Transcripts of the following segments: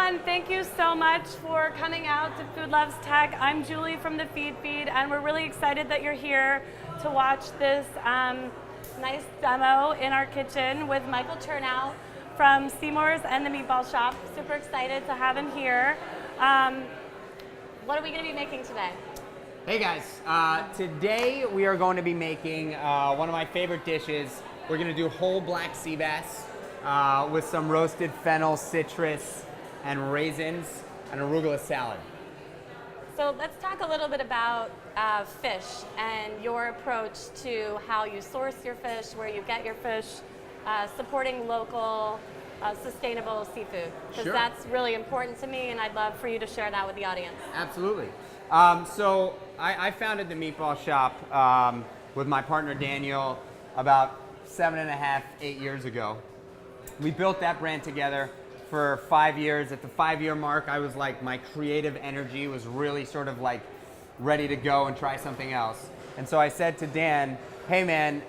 everyone. Thank you so much for coming out to Food Loves Tech. I'm Julie from the feedfeed, and we're really excited that you're here to watch this nice demo in our kitchen with Michael Chernow from Seamore's and the Meatball Shop. Super excited to have him here. What are we going to be making today? Hey guys, today we are going to be making one of my favorite dishes. We're going to do whole black sea bass with some roasted fennel, citrus, and raisins, and arugula salad. So let's talk a little bit about fish and your approach to how you source your fish, where you get your fish, supporting local, sustainable seafood. Because Sure. that's really important to me, and I'd love for you to share that with the audience. Absolutely. So I founded the Meatball Shop with my partner Daniel about 7.5, 8 years ago. We built that brand together for 5 years. At the 5-year mark, I was like, my creative energy was really sort of like ready to go and try something else. And so I said to Dan, hey man,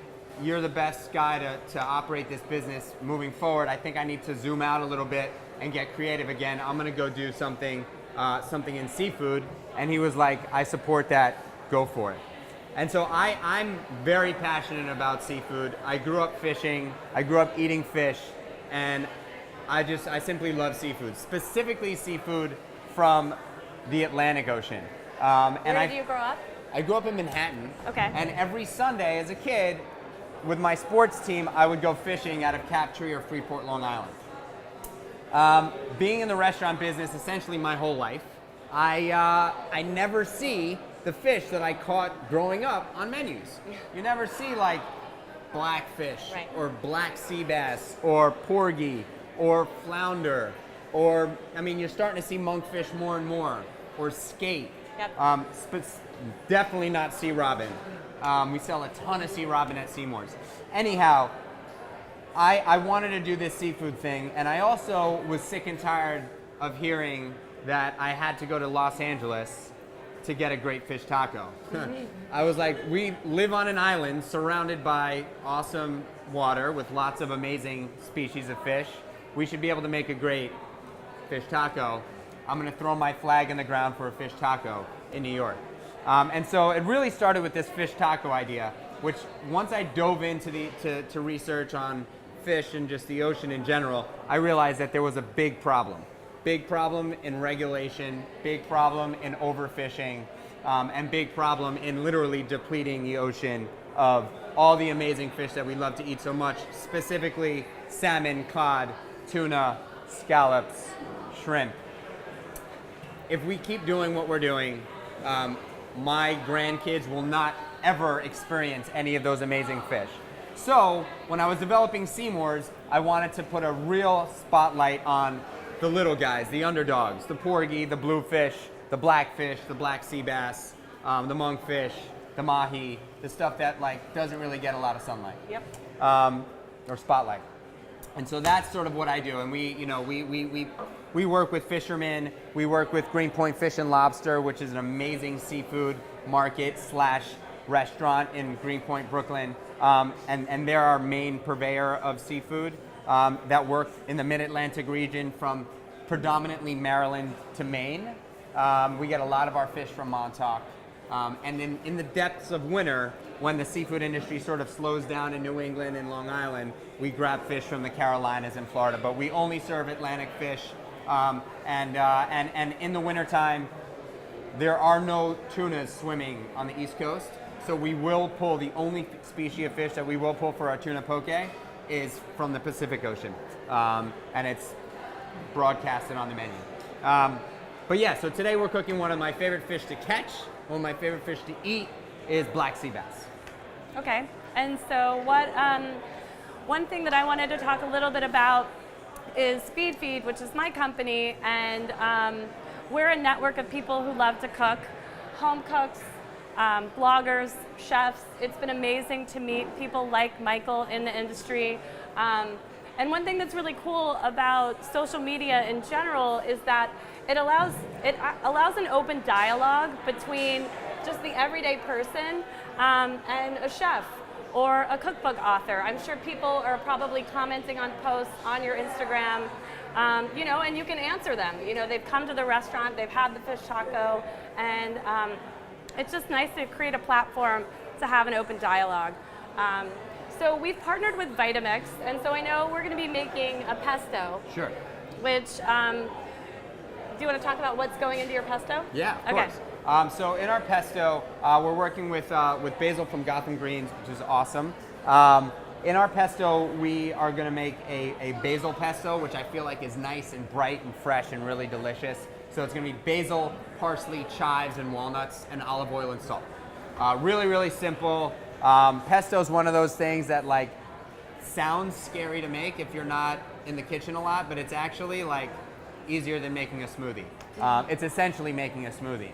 you're the best guy to operate this business moving forward. I think I need to zoom out a little bit and get creative again. I'm gonna go do something in seafood. And he was like, I support that, go for it. And so I'm very passionate about seafood. I grew up fishing, I grew up eating fish, and I simply love seafood, specifically seafood from the Atlantic Ocean. Where do you grow up? I grew up in Manhattan. Okay. And every Sunday as a kid, with my sports team, I would go fishing out of Captree or Freeport, Long Island. Being in the restaurant business essentially my whole life, I never see the fish that I caught growing up on menus. You never see like blackfish or black sea bass or porgy or flounder, or I mean, you're starting to see monkfish more and more, or skate. Yep. Definitely not sea robin. We sell a ton of sea robin at Seamore's. Anyhow, I wanted to do this seafood thing, and I also was sick and tired of hearing that I had to go to Los Angeles to get a great fish taco. I was like, we live on an island surrounded by awesome water with lots of amazing species of fish. We should be able to make a great fish taco. I'm gonna throw my flag in the ground for a fish taco in New York. And so it really started with this fish taco idea, which once I dove into to research on fish and just the ocean in general, I realized that there was a big problem. Big problem in regulation, big problem in overfishing, and big problem in literally depleting the ocean of all the amazing fish that we love to eat so much, specifically salmon, cod, tuna, scallops, shrimp. If we keep doing what we're doing, my grandkids will not ever experience any of those amazing fish. So when I was developing Seamore's, I wanted to put a real spotlight on the little guys, the underdogs, the porgy, the bluefish, the blackfish, the black sea bass, the monkfish, the mahi, the stuff that like doesn't really get a lot of sunlight. Yep. Or spotlight. And so that's sort of what I do. And we work with fishermen. We work with Greenpoint Fish and Lobster, which is an amazing seafood market / restaurant in Greenpoint, Brooklyn. And they're our main purveyor of seafood that work in the Mid-Atlantic region from predominantly Maryland to Maine. We get a lot of our fish from Montauk. And then in the depths of winter, when the seafood industry sort of slows down in New England and Long Island, we grab fish from the Carolinas and Florida. But we only serve Atlantic fish. And in the wintertime, there are no tunas swimming on the East Coast. So we will pull, the only species of fish that we will pull for our tuna poke is from the Pacific Ocean. And it's broadcasted on the menu. But yeah, so today we're cooking one of my favorite fish to catch. One of my favorite fish to eat is black sea bass. Okay, and so one thing that I wanted to talk a little bit about is feedfeed, which is my company, and we're a network of people who love to cook, home cooks, bloggers, chefs. It's been amazing to meet people like Michael in the industry. And one thing that's really cool about social media in general is that it allows an open dialogue between just the everyday person and a chef or a cookbook author. I'm sure people are probably commenting on posts on your Instagram, you know, and you can answer them. You know, they've come to the restaurant, they've had the fish taco, and it's just nice to create a platform to have an open dialogue. So we've partnered with Vitamix, and so I know we're going to be making a pesto. Sure. Which, do you want to talk about what's going into your pesto? Yeah, of course. So in our pesto, we're working with basil from Gotham Greens, which is awesome. In our pesto, we are going to make a basil pesto, which I feel like is nice and bright and fresh and really delicious. So it's going to be basil, parsley, chives, and walnuts, and olive oil and salt. Really, really simple. Pesto is one of those things that like sounds scary to make if you're not in the kitchen a lot, but it's actually like easier than making a smoothie. It's essentially making a smoothie.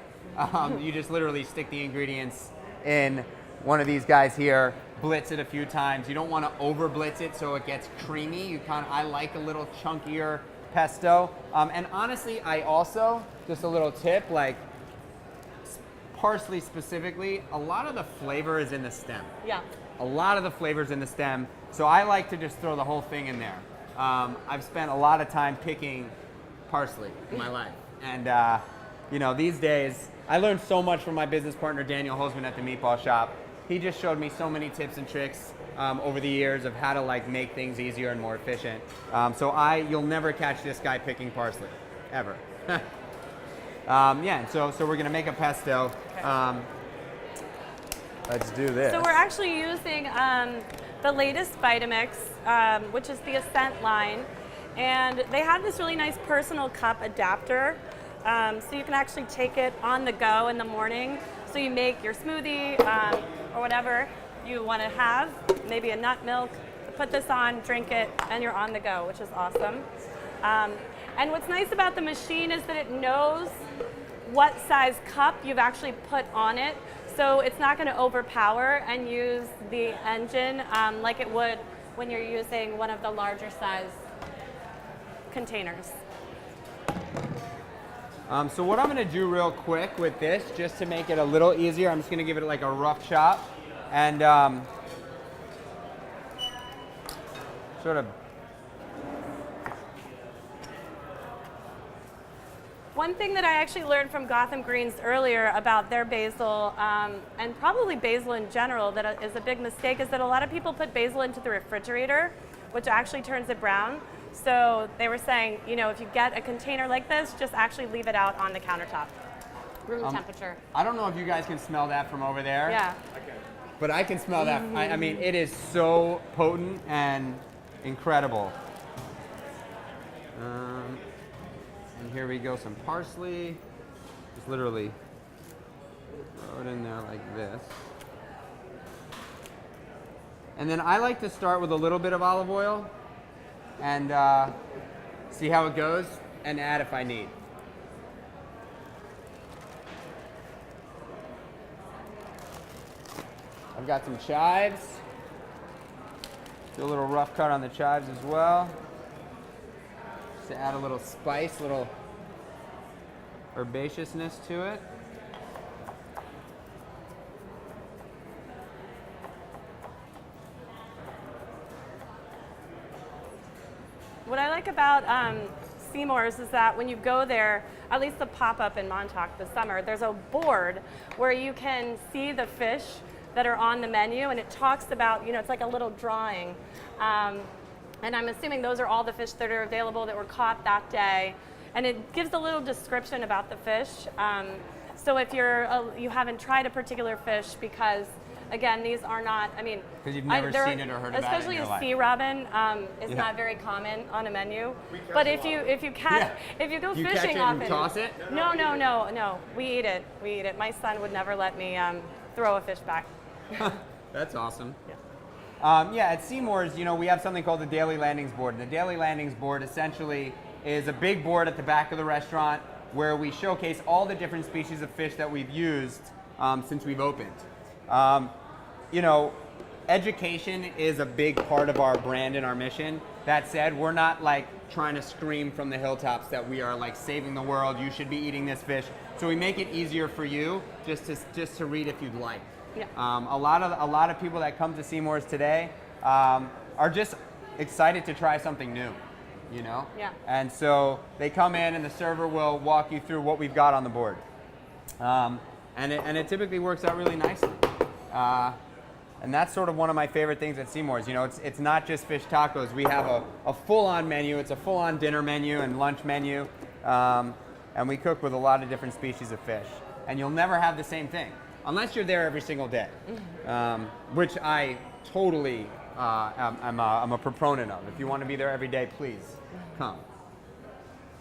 You just literally stick the ingredients in one of these guys here, blitz it a few times. You don't want to over blitz it so it gets creamy. I like a little chunkier pesto. And honestly, I also, just a little tip, like parsley specifically, a lot of the flavor is in the stem. Yeah. A lot of the flavor's in the stem, so I like to just throw the whole thing in there. I've spent a lot of time picking parsley in my life, and you know, these days, I learned so much from my business partner Daniel Holzman at the Meatball Shop. He just showed me so many tips and tricks over the years of how to like make things easier and more efficient. So you'll never catch this guy picking parsley, ever. Yeah, so we're gonna make a pesto. Okay. Let's do this. So we're actually using the latest Vitamix, which is the Ascent line, and they have this really nice personal cup adapter, so you can actually take it on the go in the morning. So you make your smoothie or whatever you want to have, maybe a nut milk, put this on, drink it, and you're on the go, which is awesome. And what's nice about the machine is that it knows what size cup you've actually put on it, so it's not going to overpower and use the engine like it would when you're using one of the larger size containers. So what I'm going to do real quick with this, just to make it a little easier, I'm just going to give it like a rough chop and sort of. One thing that I actually learned from Gotham Greens earlier about their basil, and probably basil in general, that is a big mistake, is that a lot of people put basil into the refrigerator, which actually turns it brown. So they were saying, you know, if you get a container like this, just actually leave it out on the countertop, room temperature. I don't know if you guys can smell that from over there. Yeah. But I can smell that. I mean, it is so potent and incredible. And here we go, some parsley. Just literally throw it in there like this. And then I like to start with a little bit of olive oil and see how it goes and add if I need. I've got some chives. Do a little rough cut on the chives as well. Just to add a little spice, a little herbaceousness to it. What I like about Seamore's is that when you go there, at least the pop-up in Montauk this summer, there's a board where you can see the fish that are on the menu, and it talks about, you know, it's like a little drawing. And I'm assuming those are all the fish that are available that were caught that day. And it gives a little description about the fish. So if you haven't tried a particular fish, because again, these are not, I mean, because you've never seen it or heard about it in especially your a life. sea robin is not very common on a menu. But if you go you fishing catch it often, and toss it? No, we eat it. We eat it. My son would never let me throw a fish back. That's awesome. Yeah. Yeah, at Seamore's, you know, we have something called the Daily Landings Board. And the Daily Landings Board essentially is a big board at the back of the restaurant where we showcase all the different species of fish that we've used since we've opened. You know, education is a big part of our brand and our mission. That said, we're not like trying to scream from the hilltops that we are like saving the world, you should be eating this fish. So we make it easier for you just to read if you'd like. Yeah. A lot of people that come to Seamore's today are just excited to try something new, you know? Yeah. And so they come in and the server will walk you through what we've got on the board. And it typically works out really nicely. And that's sort of one of my favorite things at Seamore's. You know, it's not just fish tacos. We have a full-on menu. It's a full-on dinner menu and lunch menu. And we cook with a lot of different species of fish. And you'll never have the same thing, unless you're there every single day, which I totally I'm a proponent of. If you want to be there every day, please come.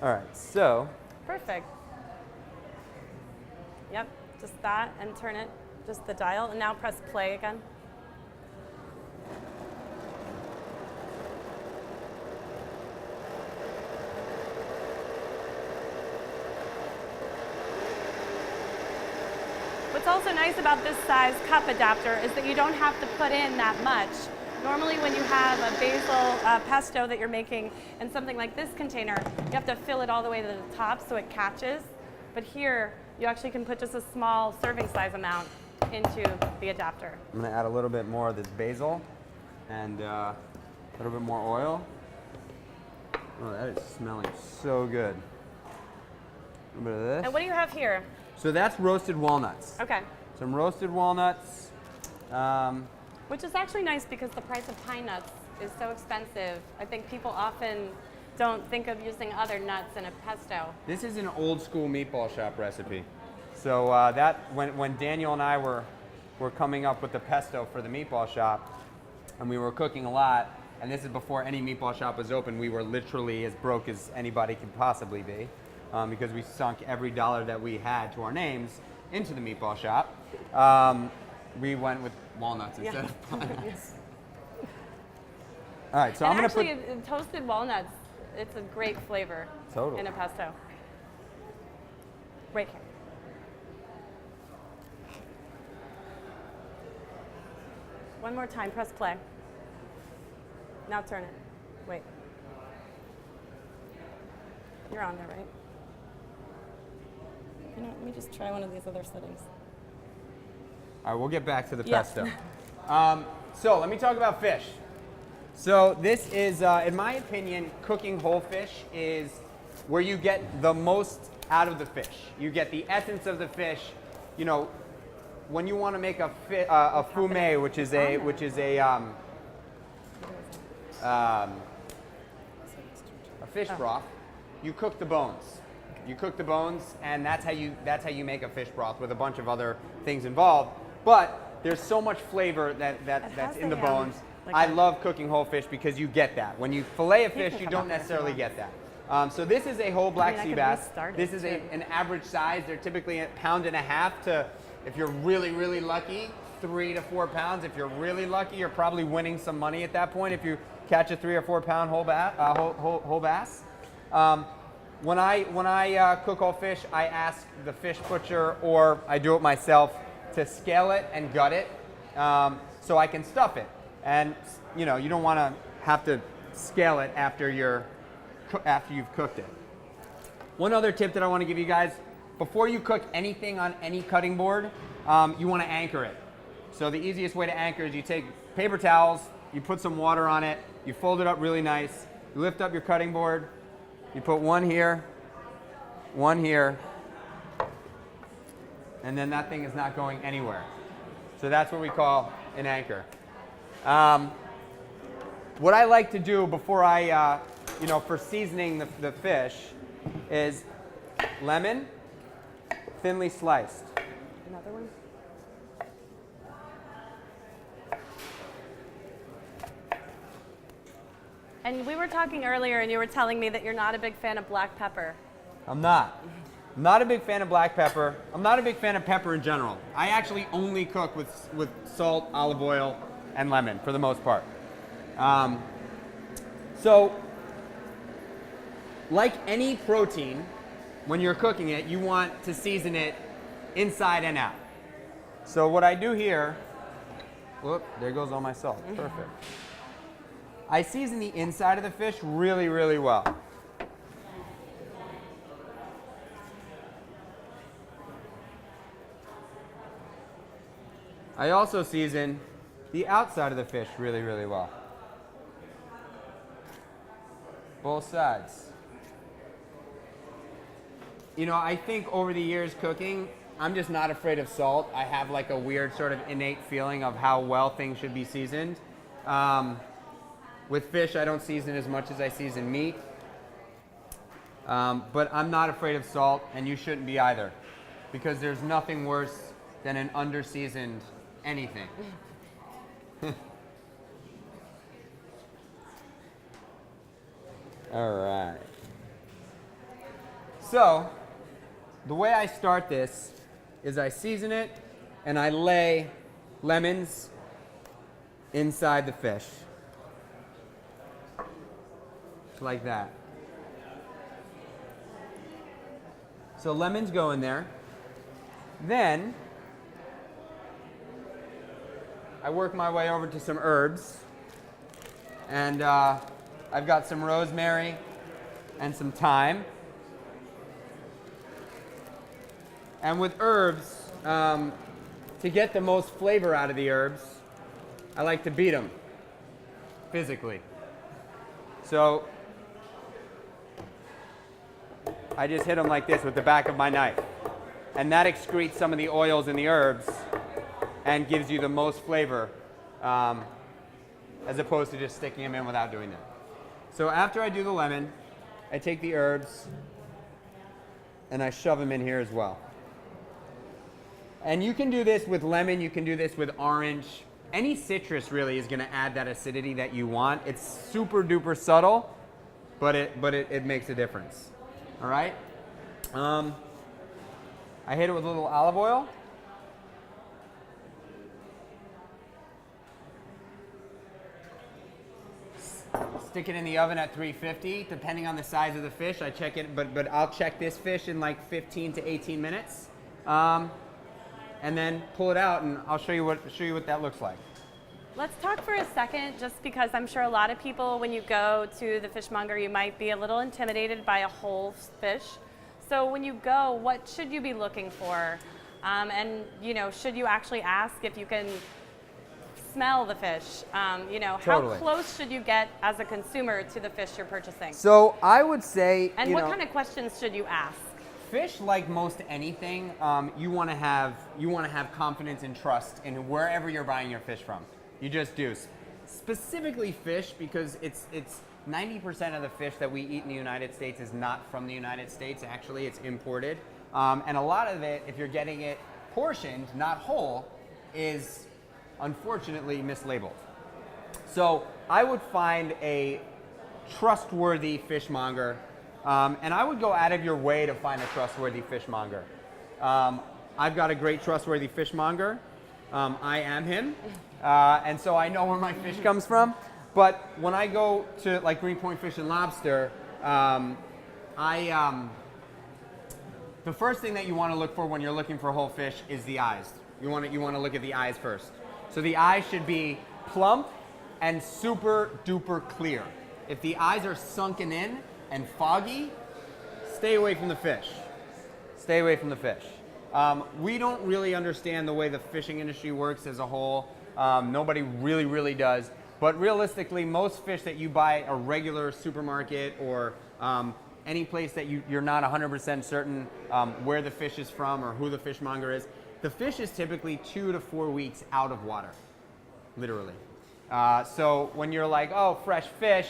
All right, so. Perfect. Yep, just that, and turn it, just the dial, and now press play again. What's also nice about this size cup adapter is that you don't have to put in that much. Normally when you have a basil pesto that you're making in something like this container, you have to fill it all the way to the top so it catches. But here, you actually can put just a small serving size amount into the adapter. I'm gonna add a little bit more of this basil and a little bit more oil. Oh, that is smelling so good. A little bit of this. And what do you have here? So that's roasted walnuts. Okay. Some roasted walnuts. Which is actually nice because the price of pine nuts is so expensive. I think people often don't think of using other nuts in a pesto. This is an old school Meatball Shop recipe. So when Daniel and I were coming up with the pesto for the Meatball Shop, and we were cooking a lot, and this is before any Meatball Shop was open, we were literally as broke as anybody could possibly be, because we sunk every dollar that we had to our names into the Meatball Shop. We went with walnuts instead of pine nuts. All right, so I'm gonna put toasted walnuts. It's a great flavor in a pesto. Right here. One more time, press play. Now turn it. Wait. You're on there, right? You know, let me just try one of these other settings. All right, we'll get back to the Yes. pesto. So let me talk about fish. So this is, in my opinion, cooking whole fish is where you get the most out of the fish. You get the essence of the fish. You know, when you want to make a fumet, which is a fish broth, you cook the bones. You cook the bones, and that's how you make a fish broth with a bunch of other things involved. But there's so much flavor that's in the bones. I love cooking whole fish because you get that. When you fillet a fish, you don't necessarily get that. So this is a whole black sea bass. This is an average size. They're typically a pound and a half to, if you're really, really lucky, 3 to 4 pounds. If you're really lucky, you're probably winning some money at that point if you catch a 3 or 4 pound whole bass. When I cook whole fish, I ask the fish butcher, or I do it myself, to scale it and gut it so I can stuff it. And you know, you don't want to have to scale it after you've cooked it. One other tip that I want to give you guys: before you cook anything on any cutting board, you want to anchor it. So the easiest way to anchor is you take paper towels, you put some water on it, you fold it up really nice, you lift up your cutting board, you put one here, and then that thing is not going anywhere. So that's what we call an anchor. What I like to do before I, for seasoning the fish is lemon, thinly sliced. Another one? And we were talking earlier, and you were telling me that you're not a big fan of black pepper. I'm not. I'm not a big fan of black pepper. I'm not a big fan of pepper in general. I actually only cook with salt, olive oil, and lemon for the most part. So, like any protein, when you're cooking it, you want to season it inside and out. So what I do here, whoop, there goes all my salt. Perfect. I season the inside of the fish really, really well. I also season the outside of the fish really, really well. Both sides. You know, I think over the years cooking, I'm just not afraid of salt. I have like a weird sort of innate feeling of how well things should be seasoned. With fish, I don't season as much as I season meat. But I'm not afraid of salt, and you shouldn't be either, because there's nothing worse than an under-seasoned anything. All right. So, the way I start this is I season it and I lay lemons inside the fish. Like that. So lemons go in there. Then I work my way over to some herbs. And I've got some rosemary and some thyme. And with herbs, to get the most flavor out of the herbs, I like to beat them physically. So I just hit them like this with the back of my knife. And that excretes some of the oils in the herbs and gives you the most flavor, as opposed to just sticking them in without doing that. So after I do the lemon, I take the herbs and I shove them in here as well. And you can do this with lemon, you can do this with orange. Any citrus really is gonna add that acidity that you want. It's super duper subtle, but it makes a difference. All right? I hit it with a little olive oil. Stick it in the oven at 350, depending on the size of the fish. I check it, but I'll check this fish in like 15 to 18 minutes. And then pull it out, and I'll show you what that looks like. Let's talk for a second, just because I'm sure a lot of people, when you go to the fishmonger, you might be a little intimidated by a whole fish. So when you go, what should you be looking for? And you know, should you actually ask if you can smell the fish? You know, Totally. How close should you get as a consumer to the fish you're purchasing? So I would say, and what kind of questions should you ask? Fish, like most anything, you want to have confidence and trust in wherever you're buying your fish from. You just do. Specifically fish, because it's 90% of the fish that we eat in the United States is not from the United States. Actually, it's imported, and a lot of it, if you're getting it portioned, not whole, is unfortunately mislabeled. So I would find a trustworthy fishmonger. And I would go out of your way to find a trustworthy fishmonger. I've got a great trustworthy fishmonger. I am him. And so I know where my fish comes from. But when I go to like Greenpoint Fish and Lobster, the first thing that you want to look for when you're looking for whole fish is the eyes. You want to look at the eyes first. So the eyes should be plump and super duper clear. If the eyes are sunken in and foggy, stay away from the fish. Stay away from the fish. We don't really understand the way the fishing industry works as a whole. Nobody really does. But realistically, most fish that you buy at a regular supermarket or any place that you're not 100% certain where the fish is from or who the fishmonger is, the fish is typically 2 to 4 weeks out of water, literally. So when you're like, oh, fresh fish,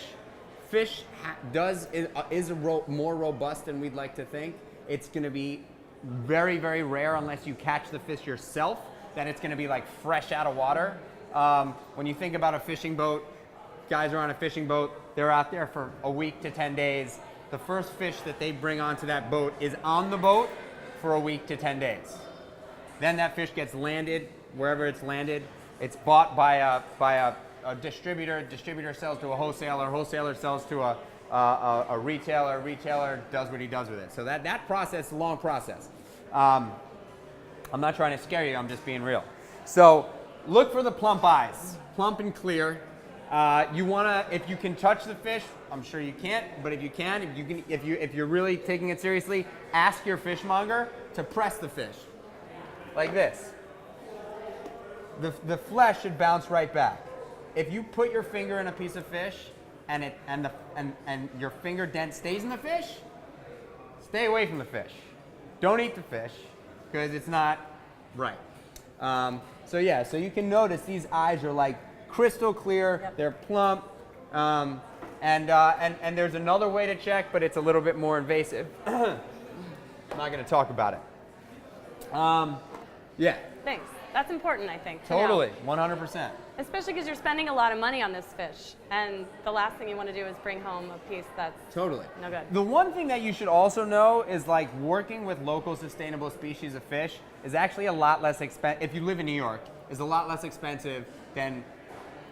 is more robust than we'd like to think. It's going to be very rare, unless you catch the fish yourself, that it's going to be like fresh out of water. When you think about a fishing boat, guys are on a fishing boat, they're out there for a week to 10 days. The first fish that they bring onto that boat is on the boat for a week to 10 days. Then that fish gets landed wherever it's landed. It's bought by a distributor sells to a wholesaler sells to a retailer does what he does with it. So that process is a long process. I'm not trying to scare you, I'm just being real. So look for the plump eyes, plump and clear. If you can touch the fish, I'm sure you can't, but if you can, if you're really taking it seriously, ask your fishmonger to press the fish like this. the flesh should bounce right back. If you put your finger in a piece of fish and your finger dent stays in the fish, stay away from the fish. Don't eat the fish because it's not right. So you can notice these eyes are like crystal clear. Yep. They're plump. And there's another way to check, but it's a little bit more invasive. I'm not going to talk about it. Yeah. Thanks. That's important, I think. Totally, 100%. Especially because you're spending a lot of money on this fish, and the last thing you want to do is bring home a piece that's totally no good. The one thing that you should also know is like working with local sustainable species of fish is actually a lot less expensive. If you live in New York, is a lot less expensive than,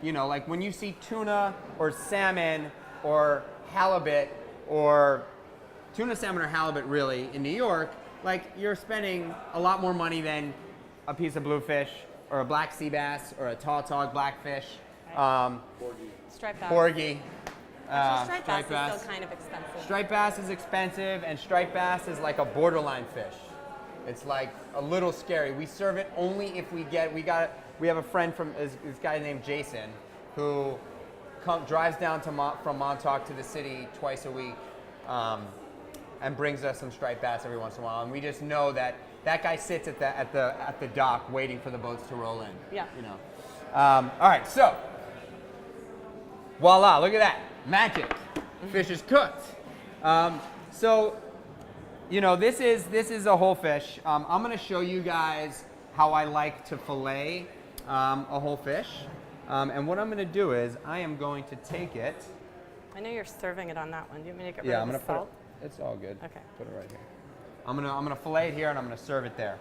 like when you see tuna or salmon or halibut or tuna, salmon, or halibut really in New York, like you're spending a lot more money than a piece of bluefish or a black sea bass or a tautog blackfish. Striped bass. Porgy. Striped bass is still kind of expensive. Striped bass is expensive, and striped bass is like a borderline fish. It's like a little scary. We serve it only if we have a friend from this guy named Jason who drives down from Montauk to the city twice a week and brings us some striped bass every once in a while. And we just know that guy sits at the dock waiting for the boats to roll in. Yeah. All right, so voila! Look at that magic. Fish is cooked. So this is a whole fish. I'm going to show you guys how I like to fillet a whole fish. And what I'm going to do is I am going to take it. I know you're serving it on that one. Do you want me to get rid Yeah, of I'm the going to put salt? It's all good. Okay. Put it right here. I'm gonna fillet it here and I'm gonna serve it there.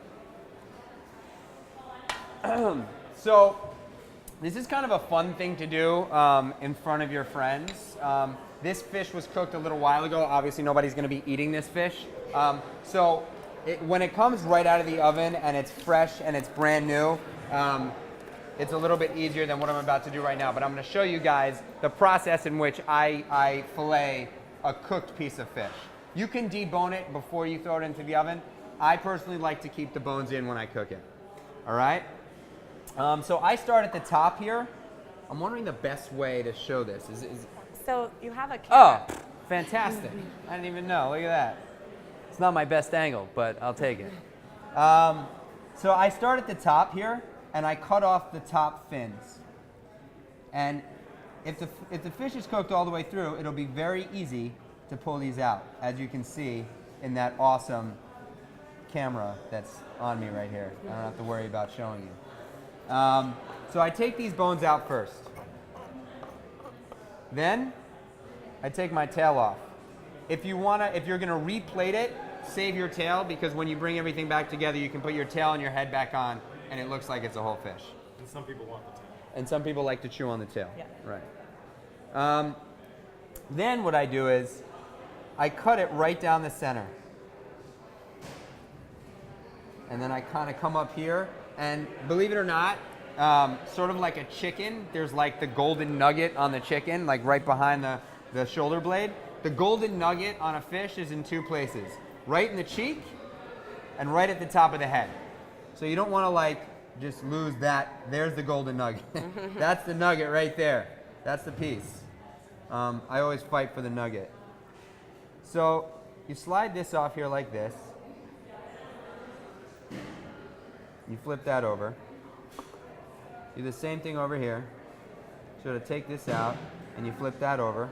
So this is kind of a fun thing to do in front of your friends. This fish was cooked a little while ago. Obviously nobody's gonna be eating this fish. When it comes right out of the oven and it's fresh and it's brand new, it's a little bit easier than what I'm about to do right now. But I'm gonna show you guys the process in which I fillet a cooked piece of fish. You can debone it before you throw it into the oven. I personally like to keep the bones in when I cook it. All right? So I start at the top here. I'm wondering the best way to show this. So you have a camera. Oh, fantastic. I didn't even know. Look at that. It's not my best angle, but I'll take it. So I start at the top here, and I cut off the top fins. And if the fish is cooked all the way through, it'll be very easy to pull these out, as you can see in that awesome camera that's on me right here. I don't have to worry about showing you. So I take these bones out first. Then I take my tail off. If you're gonna replate it, save your tail, because when you bring everything back together, you can put your tail and your head back on, and it looks like it's a whole fish. And some people want the tail. And some people like to chew on the tail. Yeah. Right. Then what I do is I cut it right down the center. And then I kind of come up here, and believe it or not, sort of like a chicken, there's like the golden nugget on the chicken, like right behind the shoulder blade. The golden nugget on a fish is in two places, right in the cheek and right at the top of the head. So you don't want to like just lose that. There's the golden nugget. That's the nugget right there. That's the piece. I always fight for the nugget. So you slide this off here like this. You flip that over. Do the same thing over here. So to take this out, and you flip that over.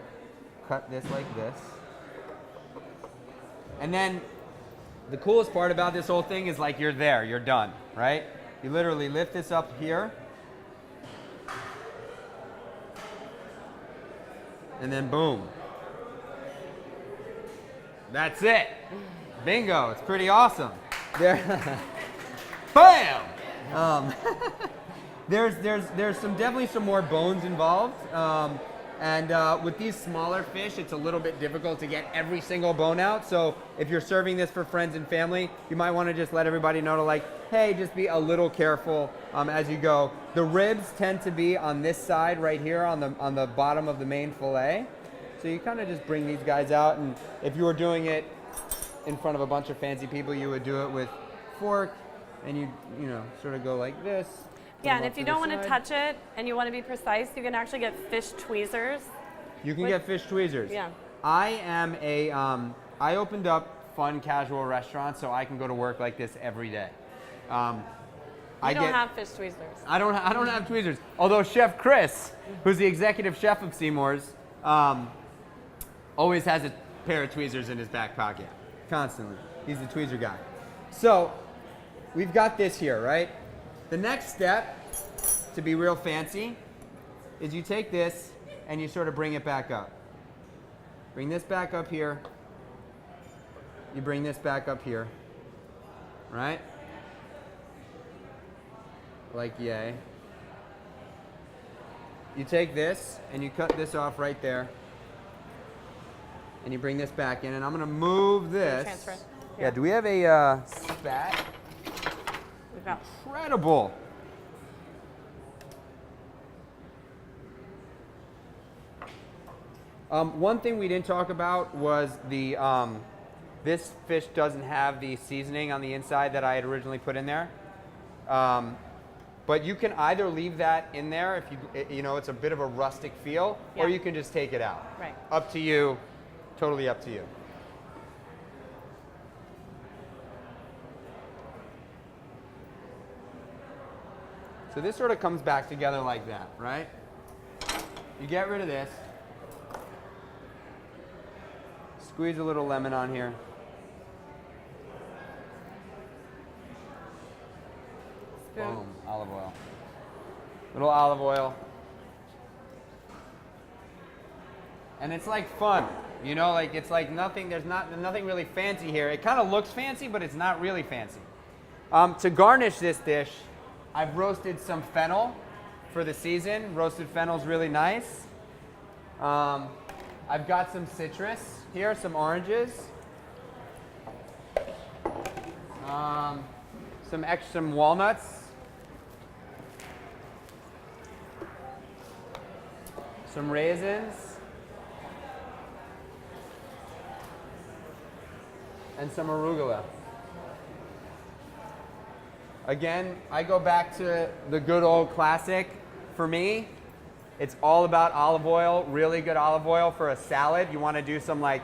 Cut this like this. And then the coolest part about this whole thing is like you're there, you're done, right? You literally lift this up here. And then boom. That's it. Bingo. It's pretty awesome. There. Bam! There's definitely some more bones involved. And with these smaller fish, it's a little bit difficult to get every single bone out. So if you're serving this for friends and family, you might want to just let everybody know to like, hey, just be a little careful as you go. The ribs tend to be on this side right here on the bottom of the main fillet. So you kind of just bring these guys out, and if you were doing it in front of a bunch of fancy people, you would do it with fork, and you know, sort of go like this. Yeah, and them if off you to don't the want to side. touch it and you want to be precise, you can actually get fish tweezers. You can Which- get fish tweezers. Yeah. I am a, I opened up fun casual restaurants so I can go to work like this every day. I don't have fish tweezers. I don't have tweezers. Although Chef Chris, who's the executive chef of Seamore's, always has a pair of tweezers in his back pocket, constantly. He's the tweezer guy. So we've got this here, right? The next step, to be real fancy, is you take this and you sort of bring it back up. Bring this back up here. You bring this back up here, right? Like yay. You take this and you cut this off right there. And you bring this back in, and I'm gonna move this. Transfer it. Yeah, do we have a spat? We've got Incredible. One thing we didn't talk about was the, this fish doesn't have the seasoning on the inside that I had originally put in there. But you can either leave that in there if you know, it's a bit of a rustic feel, Yeah. or you can just take it out. Right. Up to you, totally up to you. So this sort of comes back together like that, right? You get rid of this. Squeeze a little lemon on here. spoon. Boom, olive oil. Little olive oil. And it's like fun, you know, like it's like nothing, there's nothing really fancy here. It kind of looks fancy, but it's not really fancy. To garnish this dish, I've roasted some fennel for the season. Roasted fennel is really nice. I've got some citrus here, some oranges. Some walnuts. Some raisins. And some arugula. Again, I go back to the good old classic. For me, it's all about olive oil, really good olive oil for a salad. You want to do some like,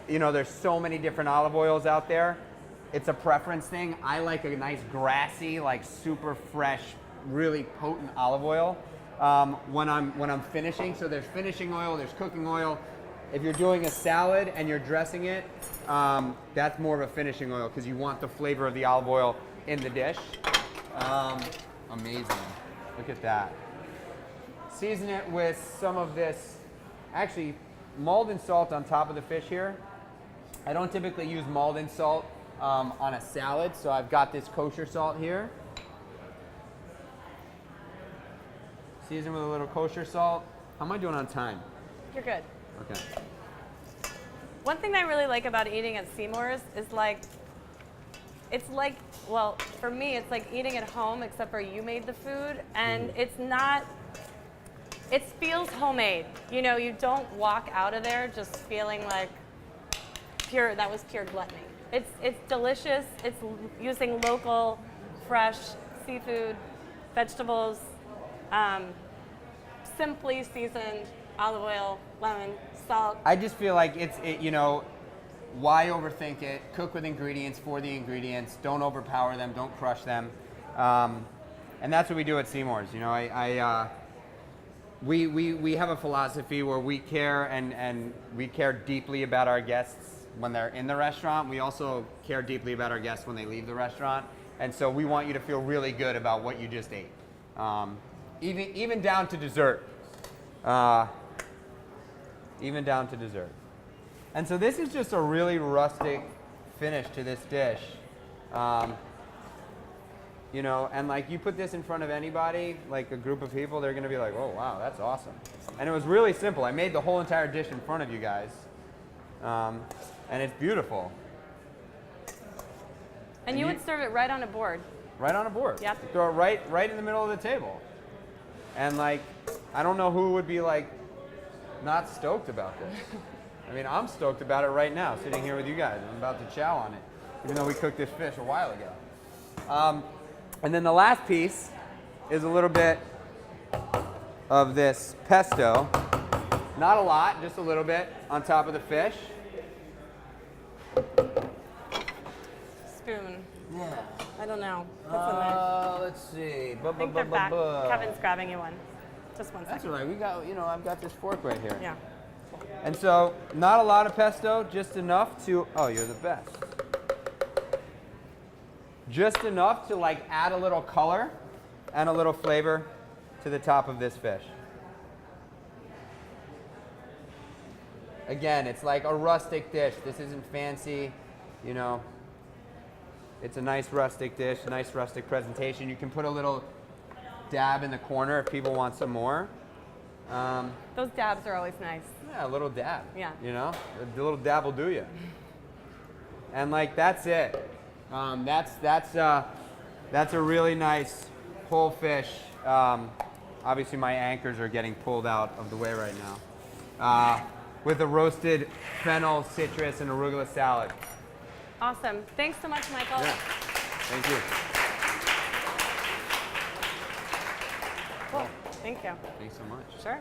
you know, there's so many different olive oils out there. It's a preference thing. I like a nice grassy, like super fresh, really potent olive oil when I'm finishing. So there's finishing oil, there's cooking oil. If you're doing a salad and you're dressing it, that's more of a finishing oil because you want the flavor of the olive oil in the dish. Amazing. Look at that. Season it with some of this, actually, Maldon salt on top of the fish here. I don't typically use Maldon salt on a salad, so I've got this kosher salt here. Season with a little kosher salt. How am I doing on time? You're good. Okay. One thing I really like about eating at Seamore's is like, it's like, well, for me, it's like eating at home, except for you made the food, and it's not, it feels homemade. You know, you don't walk out of there just feeling like that was pure gluttony. It's delicious. It's using local, fresh seafood, vegetables, simply seasoned olive oil, lemon, salt. I just feel like you know, why overthink it? Cook with ingredients for the ingredients. Don't overpower them. Don't crush them. And that's what we do at Seamore's. You know, we have a philosophy where we care and we care deeply about our guests when they're in the restaurant. We also care deeply about our guests when they leave the restaurant. And so we want you to feel really good about what you just ate. Even down to dessert. Even down to dessert. And so this is just a really rustic finish to this dish. You know, and like you put this in front of anybody, like a group of people, they're gonna be like, oh wow, that's awesome. And it was really simple. I made the whole entire dish in front of you guys. And it's beautiful. And you would serve it right on a board. Right on a board. Yep. You throw it right in the middle of the table. And like, I don't know who would be like not stoked about this. I mean, I'm stoked about it right now, sitting here with you guys. I'm about to chow on it, even though we cooked this fish a while ago. And then the last piece is a little bit of this pesto. Not a lot, just a little bit on top of the fish. Spoon. Yeah. I don't know. What's in there? Let's see. I think they're back. Kevin's grabbing you one. Just one second. That's all right. We got, you know, I've got this fork right here. Yeah. And so, not a lot of pesto, just enough to, oh, you're the best. Just enough to like add a little color and a little flavor to the top of this fish. Again, it's like a rustic dish. This isn't fancy, you know. It's a nice rustic dish, a nice rustic presentation. You can put a little dab in the corner if people want some more. Those dabs are always nice. Yeah, a little dab. Yeah. You know, a little dab will do you. And like that's it. That's a really nice whole fish. Obviously, my anchors are getting pulled out of the way right now. With a roasted fennel, citrus, and arugula salad. Awesome. Thanks so much, Michael. Yeah. Thank you. Cool. Thank you. Thanks so much. Sure.